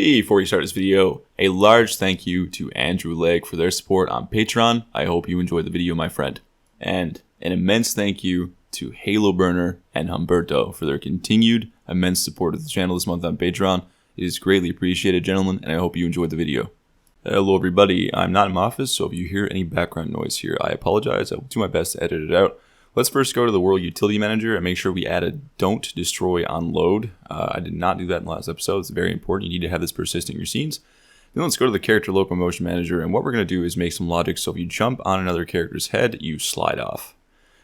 Before we start this video, a large thank you to Andrew Legg for their support on Patreon. I hope you enjoyed the video, my friend. And an immense thank you to Halo Burner and Humberto for their continued immense support of the channel this month on Patreon. It is greatly appreciated, gentlemen, and I hope you enjoyed the video. Hello everybody, I'm not in my office, so if you hear any background noise here, I apologize. I will do my best to edit it out. Let's first go to the World Utility Manager and make sure we added Don't Destroy on Load. I did not do that in the last episode. It's very important. You need to have this persist in your scenes. Then let's go to the Character Locomotion Manager, and what we're going to do is make some logic so if you jump on another character's head, you slide off.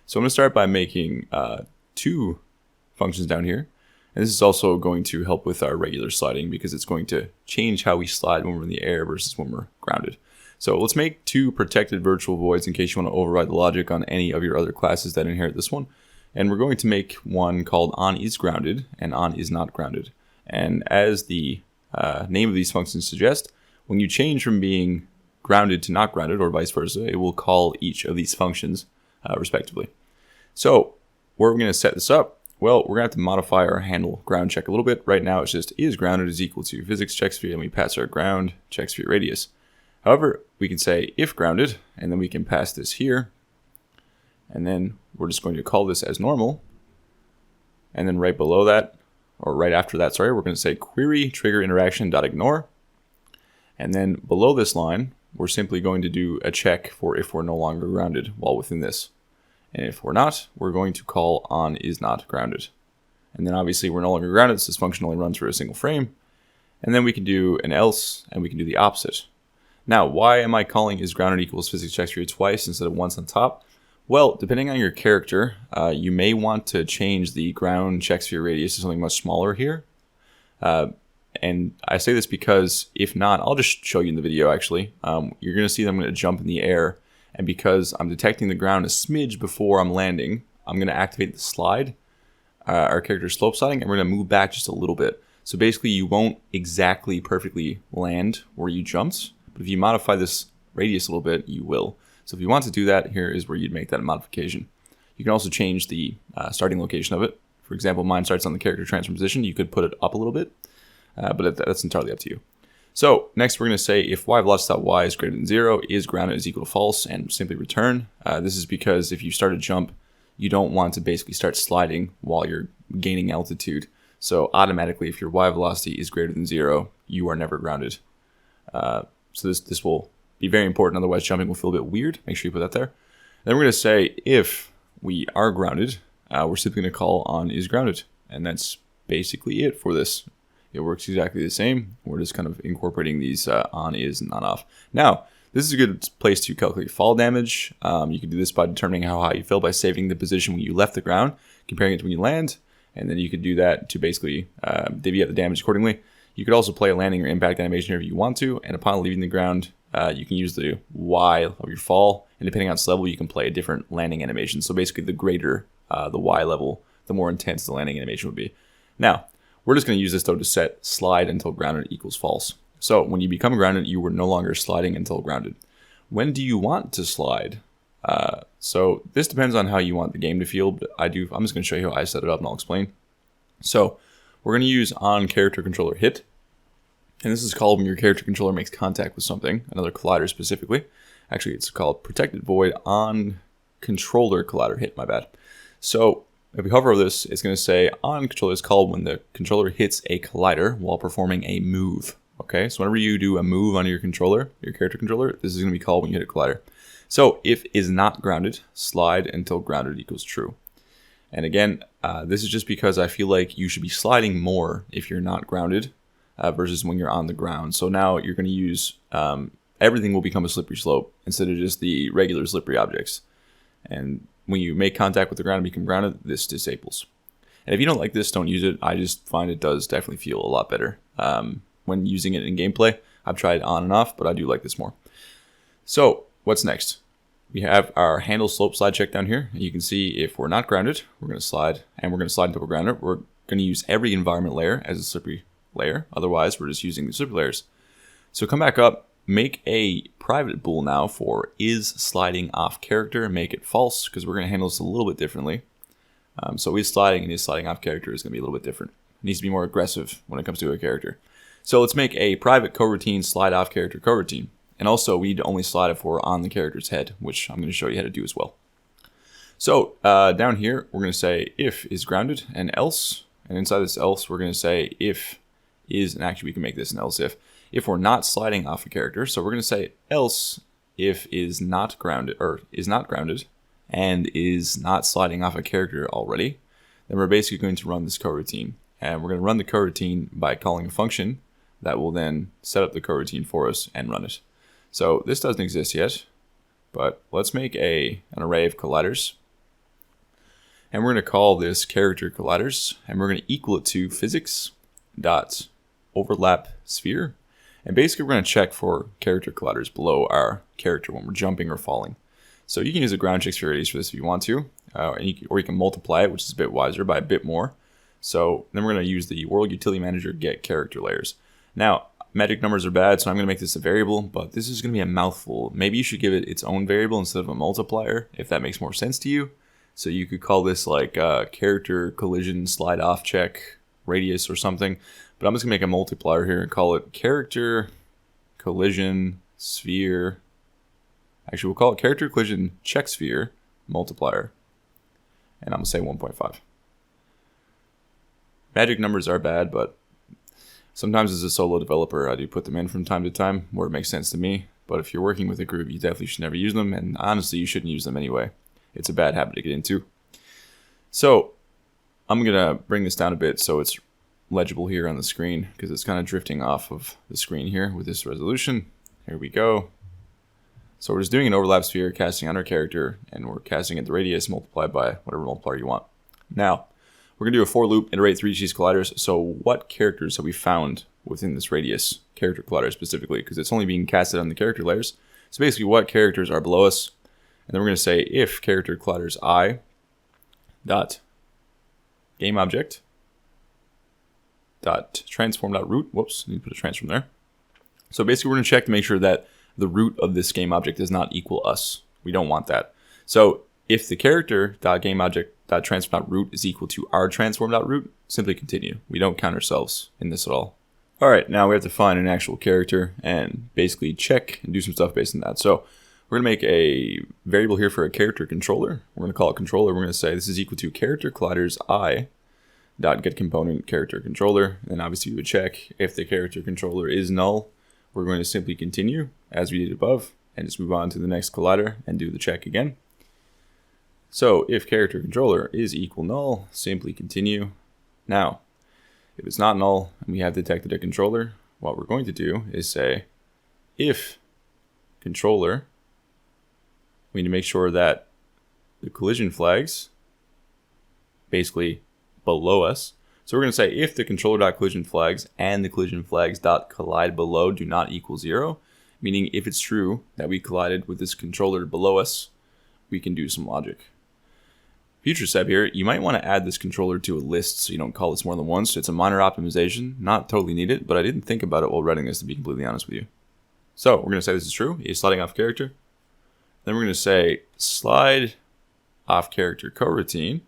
So I'm going to start by making two functions down here. And this is also going to help with our regular sliding because it's going to change how we slide when we're in the air versus when we're grounded. So let's make two protected virtual voids in case you want to override the logic on any of your other classes that inherit this one. And we're going to make one called onIsGrounded and onIsNotGrounded. And as the name of these functions suggest, when you change from being grounded to not grounded or vice versa, it will call each of these functions respectively. So where are we going to set this up? Well, we're going to have to modify our handle ground check a little bit. Right now it's just isGrounded is equal to physics check sphere, and we pass our ground check sphere radius. However, we can say if grounded, and then we can pass this here. And then we're just going to call this as normal. And then right below that, or right after that, sorry, we're going to say query trigger interaction.ignore. And then below this line, we're simply going to do a check for if we're no longer grounded while within this. And if we're not, we're going to call onIsNotGrounded. And then obviously we're no longer grounded, so this function only runs for a single frame. And then we can do an else, and we can do the opposite. Now, why am I calling isGrounded equals physics check sphere twice instead of once on top? Well, depending on your character, you may want to change the ground check sphere radius to something much smaller here. And I say this because if not, I'll just show you in the video actually. You're going to see that I'm going to jump in the air. And because I'm detecting the ground a smidge before I'm landing, I'm going to activate the slide, our character slope sliding, and we're going to move back just a little bit. So basically you won't exactly perfectly land where you jumped. But if you modify this radius a little bit, you will. So if you want to do that, here is where you'd make that modification. You can also change the starting location of it. For example, mine starts on the character transform position. You could put it up a little bit, but that's entirely up to you. So next we're going to say if y velocity.y is greater than 0, isGrounded is equal to false, and simply return. This is because if you start a jump, you don't want to basically start sliding while you're gaining altitude. So automatically, if your y velocity is greater than 0, you are never grounded. So this will be very important, otherwise jumping will feel a bit weird. Make sure you put that there. Then we're going to say if we are grounded, we're simply going to call onIsGrounded. And that's basically it for this. It works exactly the same. We're just kind of incorporating these on, is, and on off. Now, this is a good place to calculate fall damage. You can do this by determining how high you fell by saving the position when you left the ground, comparing it to when you land. And then you could do that to basically divvy up the damage accordingly. You could also play a landing or impact animation if you want to, and upon leaving the ground, you can use the Y of your fall, and depending on its level, you can play a different landing animation. So basically, the greater the Y level, the more intense the landing animation would be. Now, we're just going to use this, though, to set slide until grounded equals false. So when you become grounded, you were no longer sliding until grounded. When do you want to slide? So this depends on how you want the game to feel, but I'm just going to show you how I set it up, and I'll explain. So we're going to use onCharacterControllerHit. And this is called when your character controller makes contact with something, another collider specifically. Actually, it's called protected void on controller collider hit, my bad. So if we hover over this, it's going to say on controller is called when the controller hits a collider while performing a move. Okay, so whenever you do a move on your controller, your character controller, this is going to be called when you hit a collider. So if is not grounded, slide until grounded equals true. And again, this is just because I feel like you should be sliding more if you're not grounded. Versus when you're on the ground. So now you're going to use, everything will become a slippery slope instead of just the regular slippery objects. And when you make contact with the ground and become grounded, this disables. And if you don't like this, don't use it. I just find it does definitely feel a lot better when using it in gameplay. I've tried on and off, but I do like this more. So what's next? We have our handle slope slide check down here. And you can see if we're not grounded, we're going to slide, and we're going to slide until we're grounded. We're going to use every environment layer as a slippery layer. Otherwise, we're just using the slippery layers. So come back up, make a private bool now for is sliding off character, and make it false because we're going to handle this a little bit differently. So is sliding and is sliding off character is going to be a little bit different. It needs to be more aggressive when it comes to a character. So let's make a private coroutine slide off character coroutine. And also we need to only slide it for on the character's head, which I'm going to show you how to do as well. So down here, we're going to say if is grounded and else. And inside this else, we're going to say if is, and actually we can make this an else if we're not sliding off a character. So we're going to say else if is not grounded, or is not grounded, and is not sliding off a character already. Then we're basically going to run this coroutine. And we're going to run the coroutine by calling a function that will then set up the coroutine for us and run it. So this doesn't exist yet, but let's make an array of colliders. And we're going to call this character colliders, and we're going to equal it to physics.overlap sphere. And basically we're going to check for character colliders below our character when we're jumping or falling. So you can use a ground check sphere radius for this if you want to, or you can multiply it, which is a bit wiser, by a bit more. So then we're going to use the world utility manager get character layers. Now, magic numbers are bad, so I'm going to make this a variable, but this is going to be a mouthful. Maybe you should give it its own variable instead of a multiplier, if that makes more sense to you. So you could call this like character collision slide off check radius or something. But I'm just going to make a multiplier here and call it character collision sphere. Actually, we'll call it character collision check sphere multiplier. And I'm going to say 1.5. Magic numbers are bad, but sometimes as a solo developer, I do put them in from time to time where it makes sense to me. But if you're working with a group, you definitely should never use them. And honestly, you shouldn't use them anyway. It's a bad habit to get into. So I'm going to bring this down a bit so it's legible here on the screen, because it's kind of drifting off of the screen here with this resolution. Here we go. So we're just doing an overlap sphere, casting on our character, and we're casting at the radius multiplied by whatever multiplier you want. Now, we're going to do a for loop, iterate through these colliders. So what characters have we found within this radius character collider specifically? Because it's only being casted on the character layers. So basically what characters are below us. And then we're going to say if character colliders I dot game object dot transform dot root. Whoops, I need to put a transform there. So basically we're going to check to make sure that the root of this game object does not equal us. We don't want that. So if the character dot game object dot transform dot root is equal to our transform dot root, simply continue. We don't count ourselves in this at all. All right, now we have to find an actual character and basically check and do some stuff based on that. So we're going to make a variable here for a character controller. We're going to call it controller. We're going to say this is equal to character colliders I dot get component character controller. And obviously we would check if the character controller is null. We're going to simply continue as we did above and just move on to the next collider and do the check again. So if character controller is equal null, simply continue. Now, if it's not null and we have detected a controller, what we're going to do is say if controller, we need to make sure that the collision flags basically below us. So we're going to say if the controller.collision flags and the collision flags.collide below do not equal 0, meaning if it's true that we collided with this controller below us, we can do some logic. Future step here, you might want to add this controller to a list so you don't call this more than once. It's a minor optimization, not totally needed, but I didn't think about it while writing this, to be completely honest with you. So we're going to say this is true, is sliding off character. Then we're going to say slide off character coroutine.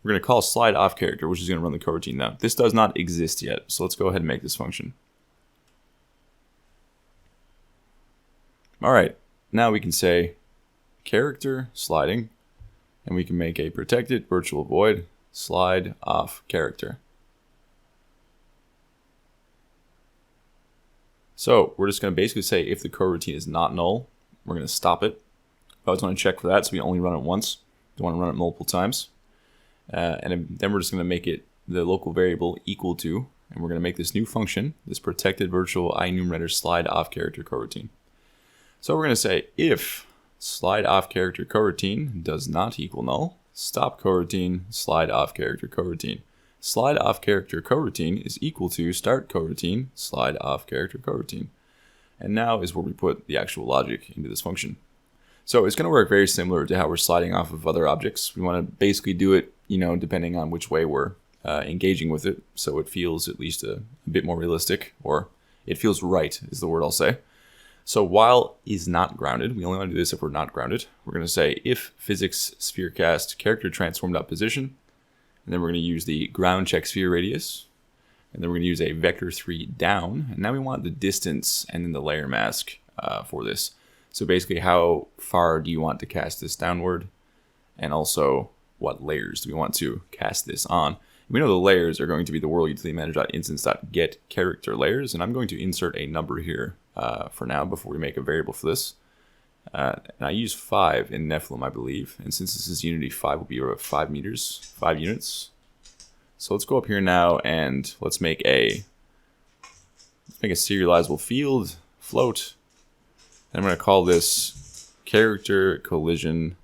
We're going to call slide off character, which is going to run the coroutine now. This does not exist yet, so let's go ahead and make this function. All right, now we can say character sliding, and we can make a protected virtual void slide off character. So we're just going to basically say if the coroutine is not null, we're going to stop it. I always want to check for that, so we only run it once. Don't want to run it multiple times. And then we're just going to make it the local variable equal to, and we're going to make this new function, this protected virtual enumerator slide off character coroutine. So we're going to say if slide off character coroutine does not equal null, stop coroutine, slide off character coroutine. Slide off character coroutine is equal to start coroutine, slide off character coroutine. And now is where we put the actual logic into this function. So it's going to work very similar to how we're sliding off of other objects. We want to basically do it, depending on which way we're engaging with it. So it feels at least a bit more realistic, or it feels right is the word I'll say. So while is not grounded, we only want to do this if we're not grounded. We're going to say if physics sphere cast character transform.position, And then we're going to use the ground check sphere radius. And then we're going to use a vector 3 down. And now we want the distance and then the layer mask for this. So basically, how far do you want to cast this downward? And also, what layers do we want to cast this on? We know the layers are going to be the world utility manager.instance.get character layers. And I'm going to insert a number here for now before we make a variable for this. And I use 5 in Nephilim, I believe. And since this is Unity, 5 will be about 5 meters, 5 units. So let's go up here now and let's make a serializable field, float. And I'm going to call this character collision.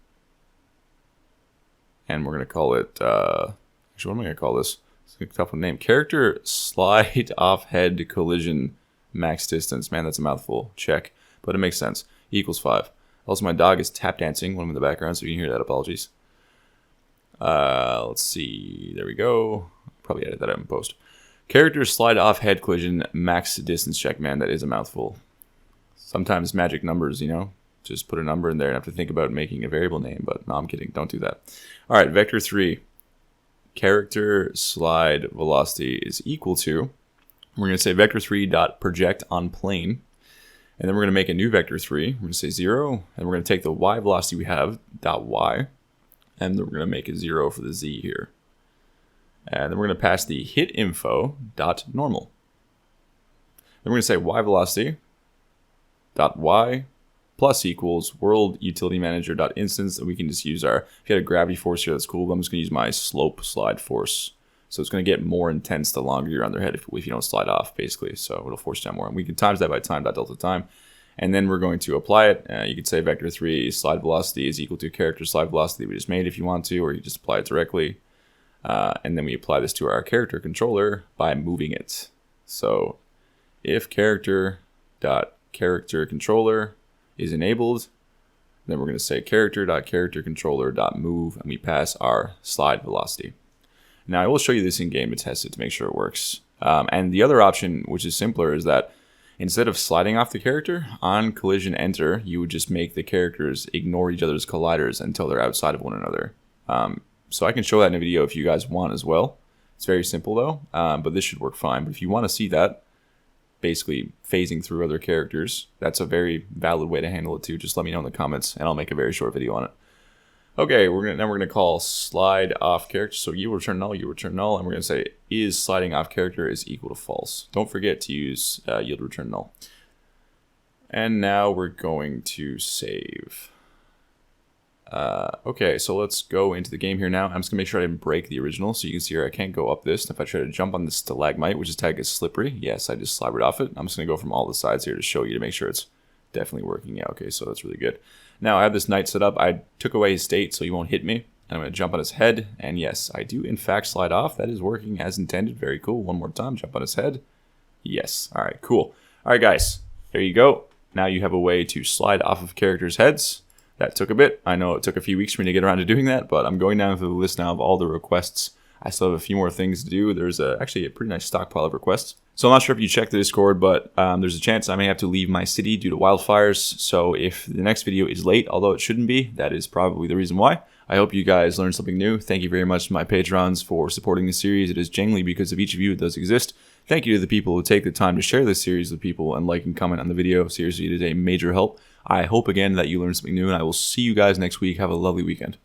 And we're going to call it, actually, what am I going to call this? It's a tough name. Character slide off head collision max distance. Man, that's a mouthful. Check. But it makes sense. Equals 5. Also, my dog is tap dancing when I'm in the background, so you can hear that. Apologies. Let's see. There we go. Probably edit that out in post. Character slide off head collision max distance check. Man, that is a mouthful. Sometimes magic numbers, you know. Just put a number in there and have to think about making a variable name. But no, I'm kidding. Don't do that. All right, vector 3. Character slide velocity is equal to. We're going to say vector 3 dot project on plane. And then we're going to make a new vector 3. We're going to say 0. And we're going to take the y velocity we have, dot y. And then we're going to make a 0 for the z here. And then we're going to pass the hit info dot normal. Then we're going to say y velocity dot y plus equals world utility manager dot instance. And we can just use our, if you had a gravity force here, that's cool. But I'm just going to use my slope slide force. So it's going to get more intense the longer you're on their head if you don't slide off, basically. So it'll force down more. And we can times that by time dot delta time. And then we're going to apply it. You could say vector 3 slide velocity is equal to character slide velocity we just made if you want to, or you just apply it directly. And then we apply this to our character controller by moving it. So if character dot character controller is enabled, then we're going to say character dot character controller dot move, and we pass our slide velocity. Now I will show you this in game to test it to make sure it works. And the other option, which is simpler, is that instead of sliding off the character on collision enter, you would just make the characters ignore each other's colliders until they're outside of one another. So I can show that in a video if you guys want as well. It's very simple though, but this should work fine. But if you want to see that, basically phasing through other characters, that's a very valid way to handle it too. Just let me know in the comments and I'll make a very short video on it. Okay, now we're gonna call slide off character. So you return null, and we're gonna say is sliding off character is equal to false. Don't forget to use yield return null. And now we're going to save. Okay, so let's go into the game here now. I'm just gonna make sure I didn't break the original. So you can see here I can't go up this. And if I try to jump on this stalagmite, which is tagged as slippery, yes, I just slobbered off it. I'm just gonna go from all the sides here to show you to make sure it's definitely working. Yeah, okay, so that's really good. Now I have this knight set up. I took away his state so he won't hit me. And I'm going to jump on his head. And yes, I do in fact slide off. That is working as intended. Very cool. One more time. Jump on his head. Yes. All right, cool. All right, guys. There you go. Now you have a way to slide off of characters' heads. That took a bit. I know it took a few weeks for me to get around to doing that, but I'm going down through the list now of all the requests. I still have a few more things to do. There's actually a pretty nice stockpile of requests. So I'm not sure if you checked the Discord, but there's a chance I may have to leave my city due to wildfires. So if the next video is late, although it shouldn't be, that is probably the reason why. I hope you guys learned something new. Thank you very much to my patrons for supporting this series. It is genuinely because of each of you it does exist. Thank you to the people who take the time to share this series with people and like and comment on the video. Seriously, it is a major help. I hope again that you learned something new, and I will see you guys next week. Have a lovely weekend.